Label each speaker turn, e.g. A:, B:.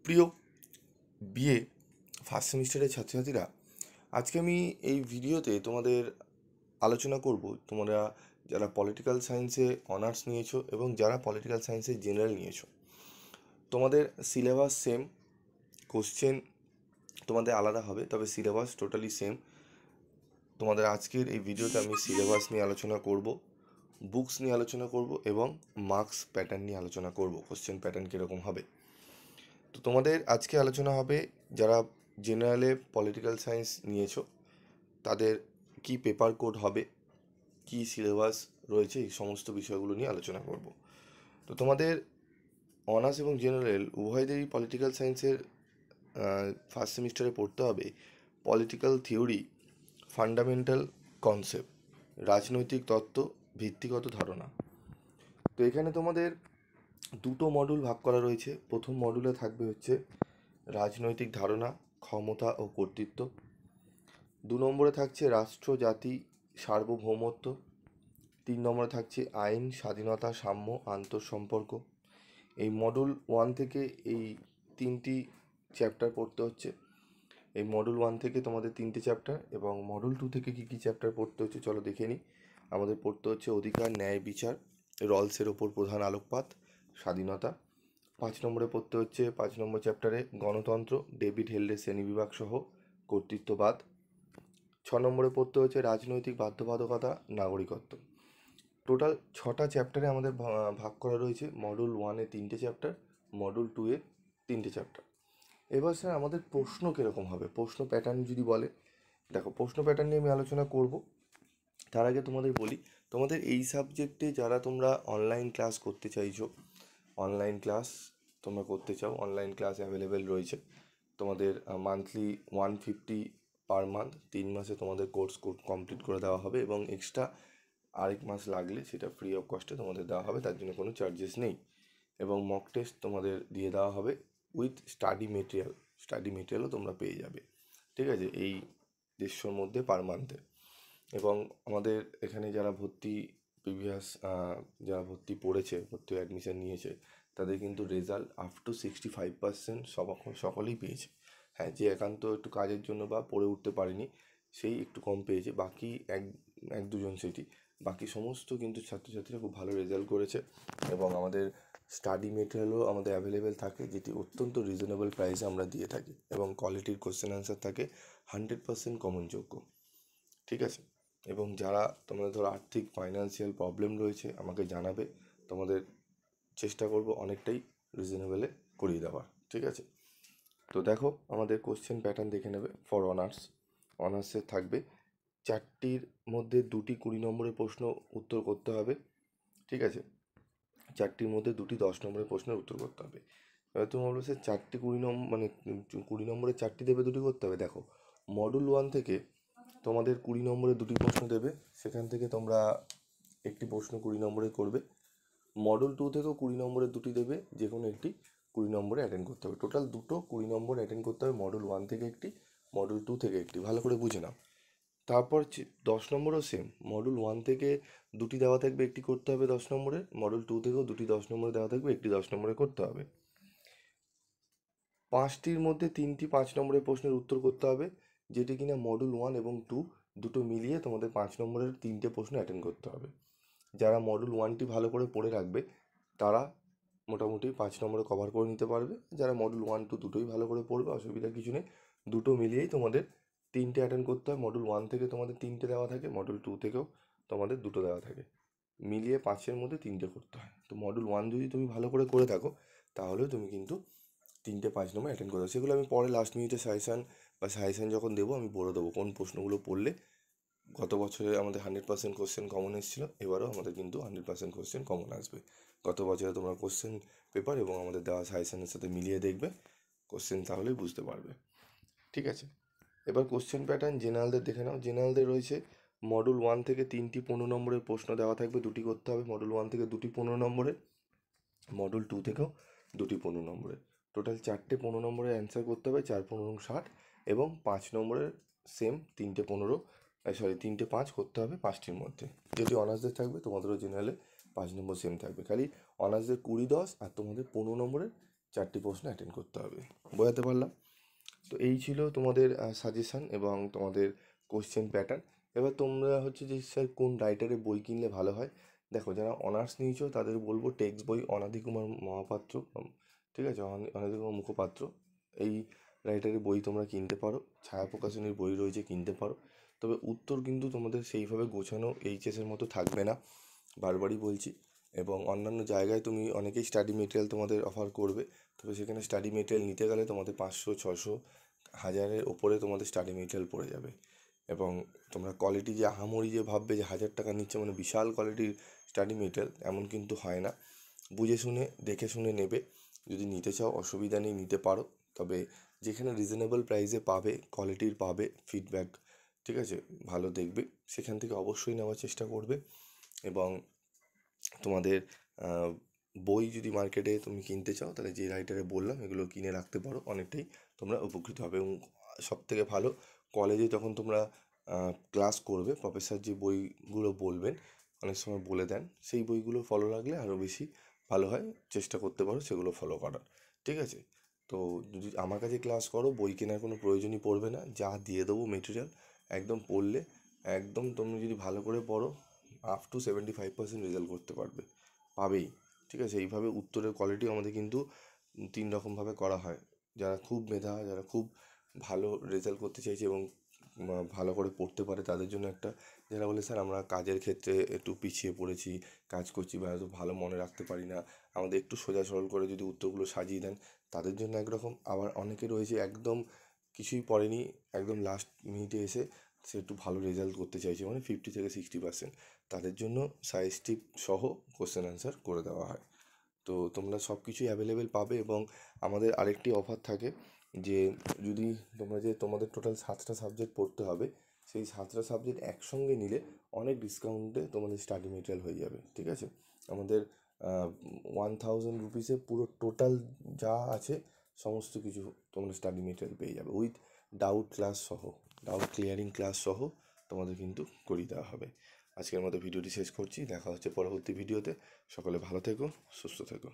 A: প্রিয় BA first সেমিস্টারের ছাত্রছাত্রীরা, আজকে আমি এই ভিডিওতে তোমাদের আলোচনা করব তোমরা যারা পলিটিক্যাল সায়েন্সে অনার্স নিয়েছো এবং যারা পলিটিক্যাল সায়েন্সে জেনারেল নিয়েছো। তোমাদের সিলেবাস সেম, কোশ্চেন তোমাদের আলাদা হবে, তবে সিলেবাস টোটালি সেম। তোমাদের আজকের এই ভিডিওতে আমি সিলেবাস নিয়ে আলোচনা করব, বুকস নিয়ে আলোচনা করব এবং মার্কস প্যাটার্ন নিয়ে আলোচনা করব, কোশ্চেন প্যাটার্ন কীরকম হবে। তো তোমাদের আজকে আলোচনা হবে যারা জেনারেলে পলিটিক্যাল সায়েন্স নিয়েছো তাদের কি পেপার কোড হবে, কি সিলেবাস রয়েছে, এই সমস্ত বিষয়গুলো নিয়ে আলোচনা করব। তো তোমাদের অনার্স এবং জেনারেল উভয়দেরই পলিটিক্যাল সায়েন্সের ফার্স্ট সেমিস্টারে পড়তে হবে পলিটিক্যাল থিওরি, ফান্ডামেন্টাল কনসেপ্ট, রাজনৈতিক তত্ত্ব, ভিত্তিগত ধারণা। তো এখানে তোমাদের দুটো মডিউল ভাগ করা রয়েছে। প্রথম মডিউলে থাকবে হচ্ছে রাজনৈতিক ধারণা, ক্ষমতা ও কর্তৃত্ব। 2 নম্বরে থাকছে রাষ্ট্র, জাতি, সার্বভৌমত্ব। 3 নম্বরে থাকছে আইন, স্বাধীনতা, সাম্য, আন্তঃসম্পর্ক। এই মডিউল 1 থেকে এই 3টি চ্যাপ্টার পড়তে হচ্ছে। এই মডিউল 1 থেকে তোমাদের 3টে চ্যাপ্টার, এবং মডিউল 2 থেকে কী কী চ্যাপ্টার পড়তে হচ্ছে চলো দেখে নিই। আমাদের পড়তে হচ্ছে অধিকার, ন্যায়, বিচার, রলসের ওপর প্রধান আলোকপাত, স্বাধীনতা। 5 নম্বরে পড়তে হচ্ছে 5 নম্বর চ্যাপ্টারে গণতন্ত্র, ডেভিড হেলডের শ্রেণীবিভাগ সহ কর্তৃত্ববাদ। 6 নম্বরে পড়তে হচ্ছে রাজনৈতিক বাধ্যবাধকতা, নাগরিকত্ব। টোটাল 6টা চ্যাপ্টারে আমাদের ভাগ করা রয়েছে। মডিউল 1-এ 3টে চ্যাপ্টার, মডিউল 2-এ 3টে চ্যাপ্টার। এবার স্যার আমাদের প্রশ্ন কীরকম হবে, প্রশ্ন প্যাটার্ন যদি বলে, দেখো প্রশ্ন প্যাটার্ন নিয়ে আমি আলোচনা করব। তার আগে তোমাদের বলি, তোমাদের এই সাবজেক্টে যারা তোমরা অনলাইন ক্লাস করতে চাইছো, অনলাইন ক্লাস তোমরা করতে চাও, অনলাইন ক্লাস অ্যাভেলেবেল রয়েছে। তোমাদের মান্থলি 150 পার মান্থ, 3 মাসে তোমাদের কোর্স কমপ্লিট করে দেওয়া হবে, এবং এক্সট্রা আরেক মাস লাগলে সেটা ফ্রি অফ কস্টে তোমাদের দেওয়া হবে, তার জন্য কোনো চার্জেস নেই। এবং মক টেস্ট তোমাদের দিয়ে দেওয়া হবে উইথ স্টাডি মেটেরিয়ালও তোমরা পেয়ে যাবে, ঠিক আছে, এই 150-র মধ্যে পার মান্থে। এবং আমাদের এখানে যারা প্রিভিয়াস যারা ভর্তি পড়েছে, ভর্তি অ্যাডমিশন নিয়েছে, তাদের কিন্তু রেজাল্ট আপ টু 65% সকলেই পেয়েছে। হ্যাঁ, যে একান্ত একটু কাজের জন্য বা পড়ে উঠতে পারেনি সেই একটু কম পেয়েছে, বাকি এক দুজন সেটি, বাকি সমস্ত কিন্তু ছাত্রছাত্রীরা খুব ভালো রেজাল্ট করেছে। এবং আমাদের স্টাডি মেটেরিয়ালও আমাদের অ্যাভেলেবেল থাকে, যেটি অত্যন্ত রিজনেবল প্রাইসে আমরা দিয়ে থাকি, এবং কোয়ালিটির কোশ্চেন অ্যান্সার থাকে 100% কমনযোগ্য, ঠিক আছে। এবং যারা তোমাদের ধরো আর্থিক ফাইন্যান্সিয়াল প্রবলেম রয়েছে আমাকে জানাবে, তোমাদের চেষ্টা করব অনেকটাই রিজনেবলে করিয়ে দেওয়ার, ঠিক আছে। তো দেখো আমাদের কোশ্চেন প্যাটার্ন দেখে নেবে। ফর অনার্সের থাকবে 4টির মধ্যে 2টি 20 নম্বরের প্রশ্ন উত্তর করতে হবে, ঠিক আছে। 4টির মধ্যে 2টি 10 নম্বরের প্রশ্নের উত্তর করতে হবে। এবার তুমি বলবে স্যার 4টি 20 নম্বর মানে 20 নম্বরে 4টি দেবে, 2টি করতে হবে। দেখো মডিউল 1 থেকে তোমাদের 20 নম্বরে 2টি প্রশ্ন দেবে, সেখান থেকে তোমরা একটি প্রশ্ন 20 নম্বরে করবে। মডিউল 2 থেকেও 20 নম্বরে 2টি দেবে, যে কোনো একটি 20 নম্বরে অ্যাটেন্ড করতে হবে। টোটাল 2টো 20 নম্বর অ্যাটেন্ড করতে হবে, মডিউল 1 থেকে একটি, মডিউল 2 থেকে একটি, ভালো করে বুঝে নাও। তারপর 10 নম্বরও সেম, মডিউল 1 থেকে 2টি দেওয়া থাকবে, একটি করতে হবে 10 নম্বরে, মডিউল 2 থেকেও 2টি 10 নম্বরে দেওয়া থাকবে, একটি 10 নম্বরে করতে হবে। 5টির মধ্যে 3টি 5 নম্বরের প্রশ্নের উত্তর করতে হবে, যেটি কিনা মডিউল 1 এবং 2 দুটো মিলিয়ে তোমাদের 5 নম্বরের 3টে প্রশ্ন অ্যাটেন্ড করতে হবে। যারা মডিউল 1টি ভালো করে পড়ে রাখবে তারা মোটামুটি 5 নম্বরে কভার করে নিতে পারবে। যারা মডিউল 1 2 দুটোই ভালো করে পড়বে, অসুবিধার কিছু নেই, দুটো মিলিয়েই তোমাদের 3টে অ্যাটেন্ড করতে হয়। মডিউল 1 থেকে তোমাদের 3টে দেওয়া থাকে, মডিউল 2 থেকেও তোমাদের 2টো দেওয়া থাকে, মিলিয়ে 5-এর মধ্যে 3টে করতে হয়। তো মডিউল 1 যদি তুমি ভালো করে থাকো, তাহলেও তুমি কিন্তু 3টে 5 নম্বর অ্যাটেন্ড করতে হবে। সেগুলো আমি পরে লাস্ট মিনিটে সাজেশান যখন দেবো আমি বলে দেবো কোন প্রশ্নগুলো পড়লে। গত বছরে আমাদের 100% কোশ্চেন কমন এসেছিলো, এবারও আমাদের কিন্তু 100% কোশ্চেন কমন আসবে। গত বছরে তোমরা কোশ্চেন পেপার এবং আমাদের দেওয়া সাজেশনের সাথে মিলিয়ে দেখবে কোশ্চেন, তাহলেই বুঝতে পারবে, ঠিক আছে। এবার কোশ্চেন প্যাটার্ন জেনারেলদের দেখে নাও। জেনারেলদের রয়েছে মডিউল 1 থেকে 3টি 15 নম্বরের প্রশ্ন দেওয়া থাকবে, 2টি করতে হবে। মডিউল 1 থেকে 2টি 15 নম্বরের, মডিউল 2 থেকেও 2টি 15 নম্বরের। টোটাল 4টে 15 নম্বরের অ্যান্সার করতে হবে, 4 15 60, এবং 5 নম্বরের সেম 3টে 5 করতে হবে 5টির মধ্যে। যদি অনার্সদের থাকবে তোমাদেরও জেনারেলে 5 নম্বর সেম থাকবে, খালি অনার্সদের 20 10 আর তোমাদের 15 নম্বরের 4টি প্রশ্ন অ্যাটেন্ড করতে হবে। বোঝাতে পারলাম? তো এই ছিল তোমাদের সাজেশান এবং তোমাদের কোশ্চেন প্যাটার্ন। এবার তোমরা হচ্ছে যে স্যার কোন রাইটারের বই কিনলে ভালো হয়, দেখো যারা অনার্স নিয়েছো তাদের বলবো টেক্সট বই অনাদি কুমার মহাপাত্র, ঠিক আছে, অনাদি কুমার মুখোপাত্র, এই রাইটারের বই তোমরা কিনতে পারো। ছায়া প্রকাশনীর বই রয়েছে, কিনতে পারো। তবে উত্তর কিন্তু তোমাদের সেইভাবে গোছানো এইচএসের মতো থাকবে না, বারবারই বলছি। এবং অন্যান্য জায়গায় তুমি অনেকেই স্টাডি মেটেরিয়াল তোমাদের অফার করবে, তবে সেখানে স্টাডি মেটেরিয়াল নিতে গেলে তোমাদের 500, 600, 1000-এর ওপরে তোমাদের স্টাডি মেটেরিয়াল পড়ে যাবে। এবং তোমরা কোয়ালিটি যে আহামরি যে ভাববে যে 1000 টাকা নিচ্ছে মানে বিশাল কোয়ালিটির স্টাডি মেটেরিয়াল, এমন কিন্তু হয় না। বুঝে শুনে দেখে শুনে নেবে। যদি নিতে চাও অসুবিধা নেই, নিতে পারো। তবে যেখানে রিজনেবল প্রাইসে পাবে, কোয়ালিটির পাবে, ফিডব্যাক ঠিক আছে ভালো দেখবে, সেখান থেকে অবশ্যই নেওয়ার চেষ্টা করবে। এবং তোমাদের বই যদি মার্কেটে তুমি কিনতে চাও তাহলে যে রাইটারে বললাম এগুলো কিনে রাখতে পারো, অনেকটাই তোমরা উপকৃত হবে। এবং সবথেকে ভালো, কলেজে যখন তোমরা ক্লাস করবে প্রফেসর যে বইগুলো বলবেন, অনেক সময় বলে দেন, সেই বইগুলো ফলো রাখলে আরও বেশি ভালো হয়। চেষ্টা করতে পারো সেগুলো ফলো করার, ঠিক আছে? তো যদি আমার কাছে ক্লাস করো, বই কেনার কোনো প্রয়োজনই পড়বে না, যা দিয়ে দেবো মেটেরিয়াল একদম পড়লে, একদম তুমি যদি ভালো করে পড়ো আপ টু 75% রেজাল্ট করতে পাবেই, ঠিক আছে? এইভাবে উত্তরের কোয়ালিটি আমাদের কিন্তু 3 রকমভাবে করা হয়। যারা খুব মেধা, যারা খুব ভালো রেজাল্ট করতে চাইছে এবং ভালো করে পড়তে পারে তাদের জন্য একটা, যারা বলে স্যার আমরা কাজের ক্ষেত্রে একটু পিছিয়ে পড়েছি, কাজ করছি বা এত ভালো মনে রাখতে পারি না, আমাদের একটু সোজা সরল করে যদি উত্তরগুলো সাজিয়ে দেন, তাদের জন্য একরকম। আবার অনেকে রয়েছে একদম কিছুই পড়েনি, একদম লাস্ট মিনিটে এসে সে একটু ভালো রেজাল্ট করতে চাইছে, মানে 50 থেকে 60%, তাদের জন্য সাজেস্টিভ সহ কোশ্চেন অ্যান্সার করে দেওয়া হয়। তো তোমরা সব কিছুই অ্যাভেলেবেল পাবে। এবং আমাদের আরেকটি অফার থাকে যে যদি তোমরা যে তোমাদের টোটাল 7টা সাবজেক্ট পড়তে হবে, সেই 7টা সাবজেক্ট একসঙ্গে নিলে অনেক ডিসকাউন্টে তোমাদের স্টাডি মেটেরিয়াল হয়ে যাবে, ঠিক আছে? আমাদের 1000 রুপিসে পুরো টোটাল যা আছে সমস্ত কিছু তোমরা স্টাডি মেটেরিয়াল পেয়ে যাবে, উইথ ডাউট ক্লাস সহ, ডাউট ক্লিয়ারিং ক্লাস সহ তোমাদের কিন্তু করিয়ে দেওয়া হবে। আজকের মতো ভিডিওটি শেষ করছি, দেখা হচ্ছে পরবর্তী ভিডিওতে। সকলে ভালো থেকো, সুস্থ থেকো।